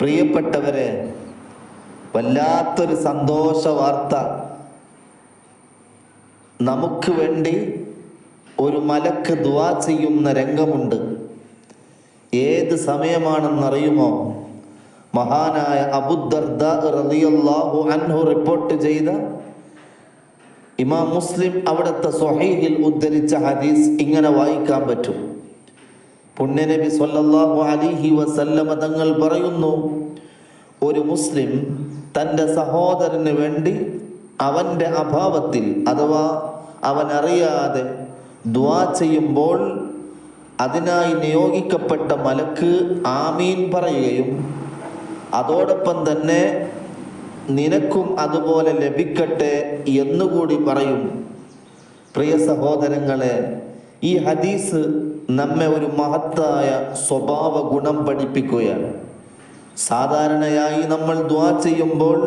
പ്രിയപ്പെട്ടവരെ, വല്ലാത്തൊരു സന്തോഷ വാർത്ത. നമുക്ക് വേണ്ടി ഒരു മലക്ക് ദുആ ചെയ്യുന്ന രംഗമുണ്ട്. ഏത് സമയമാണെന്നറിയുമോ? മഹാനായ അബൂദർദാ റളിയല്ലാഹു അൻഹു റിപ്പോർട്ട് ചെയ്ത, ഇമാം മുസ്ലിം അവിടുത്തെ സ്വഹീഹിൽ ഉദ്ധരിച്ച ഹദീസ് ഇങ്ങനെ വായിക്കാൻ പറ്റും. പുണ്യനബി സ്വല്ലല്ലാഹു അലൈഹി വസല്ലമ തങ്ങൾ പറയുന്നു, ഒരു മുസ്ലിം തൻ്റെ സഹോദരന് വേണ്ടി അവൻ്റെ അഭാവത്തിൽ അഥവാ അവൻ അറിയാതെ ദുആ ചെയ്യുമ്പോൾ അതിനായി നിയോഗിക്കപ്പെട്ട മലക്ക് ആമീൻ പറയുകയും അതോടൊപ്പം തന്നെ നിനക്കും അതുപോലെ ലഭിക്കട്ടെ എന്നുകൂടി പറയും. പ്രിയ സഹോദരങ്ങളെ, ഈ ഹദീസ് നമ്മെ ഒരു മഹത്തായ സ്വഭാവ ഗുണം പഠിപ്പിക്കുകയാണ്. സാധാരണയായി നമ്മൾ ദുആ ചെയ്യുമ്പോൾ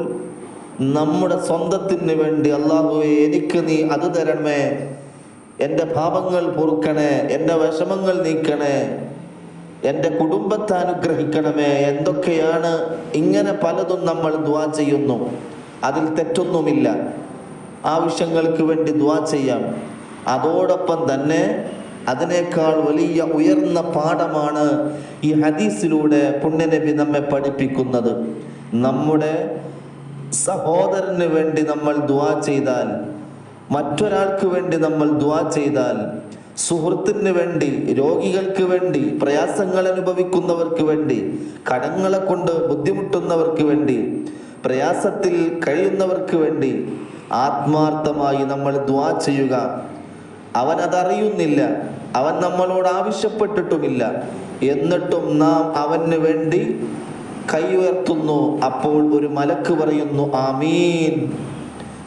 നമ്മുടെ സ്വന്തത്തിന് വേണ്ടി, അല്ലാഹുവേ എനിക്ക് നീ അത് തരണമേ, എൻ്റെ പാപങ്ങൾ പൊറുക്കണേ, എൻ്റെ വിഷമങ്ങൾ നീക്കണേ, എൻ്റെ കുടുംബത്തെ അനുഗ്രഹിക്കണമേ, എന്തൊക്കെയാണ് ഇങ്ങനെ പലതും നമ്മൾ ദുആ ചെയ്യുന്നു. അതിൽ തെറ്റൊന്നുമില്ല. ആവശ്യങ്ങൾക്ക് വേണ്ടി ദുആ ചെയ്യാം. അതോടൊപ്പം തന്നെ അതിനേക്കാൾ വലിയ ഉയർന്ന പാഠമാണ് ഈ ഹദീസിലൂടെ പുണ്യനബി നമ്മെ പഠിപ്പിക്കുന്നത്. നമ്മുടെ സഹോദരന് വേണ്ടി നമ്മൾ ദുആ ചെയ്താൽ, മറ്റൊരാൾക്ക് വേണ്ടി നമ്മൾ ദുആ ചെയ്താൽ, സുഹൃത്തിന് വേണ്ടി, രോഗികൾക്ക് വേണ്ടി, പ്രയാസങ്ങൾ അനുഭവിക്കുന്നവർക്ക് വേണ്ടി, കടങ്ങളെ കൊണ്ട് ബുദ്ധിമുട്ടുന്നവർക്ക് വേണ്ടി, പ്രയാസത്തിൽ കഴിയുന്നവർക്ക് വേണ്ടി ആത്മാർത്ഥമായി നമ്മൾ ദുആ ചെയ്യുക. അവൻ അതറിയുന്നില്ല, അവൻ നമ്മളോട് ആവശ്യപ്പെട്ടിട്ടുമില്ല, എന്നിട്ടും നാം അവന് വേണ്ടി കൈ ഉയർത്തുന്നു. അപ്പോൾ ഒരു മലക്ക് പറയുന്നു, ആമീൻ,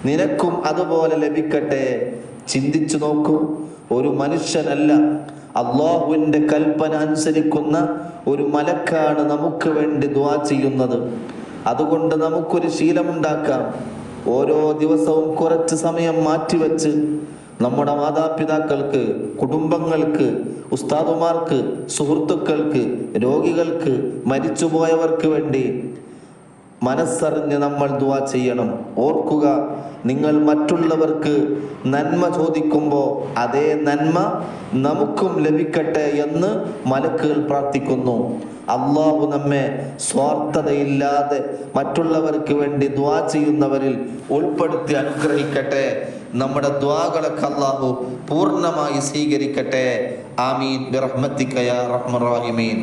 നിനക്കും അതുപോലെ ലഭിക്കട്ടെ. ചിന്തിച്ചു നോക്കൂ, ഒരു മനുഷ്യനല്ല, അല്ലാഹുവിൻ്റെ കൽപ്പന അനുസരിക്കുന്ന ഒരു മലക്കാണ് നമുക്ക് വേണ്ടി ദുആ ചെയ്യുന്നത്. അതുകൊണ്ട് നമുക്കൊരു ശീലമുണ്ടാക്കാം. ഓരോ ദിവസവും കുറച്ച് സമയം മാറ്റിവെച്ച് നമ്മുടെ മാതാപിതാക്കൾക്ക്, കുടുംബങ്ങൾക്ക്, ഉസ്താദുമാർക്ക്, സുഹൃത്തുക്കൾക്ക്, രോഗികൾക്ക്, മരിച്ചുപോയവർക്ക് വേണ്ടി മനസ്സറിഞ്ഞ് നമ്മൾ ദുആ ചെയ്യണം. ഓർക്കുക, നിങ്ങൾ മറ്റുള്ളവർക്ക് നന്മ ചോദിക്കുമ്പോൾ അതേ നന്മ നമുക്കും ലഭിക്കട്ടെ എന്ന് മലക്കുകൾ പ്രാർത്ഥിക്കുന്നു. അല്ലാഹു നമ്മെ സ്വാർത്ഥതയില്ലാതെ മറ്റുള്ളവർക്ക് വേണ്ടി ദുആ ചെയ്യുന്നവരിൽ ഉൾപ്പെടുത്തി അനുഗ്രഹിക്കട്ടെ. നമ്മുടെ ദുആകളൊക്കെ അല്ലാഹു പൂർണ്ണമായി സ്വീകരിക്കട്ടെ. ആമീൻ ബിറഹ്മതിക യാ അർഹമർ റഹീമീൻ.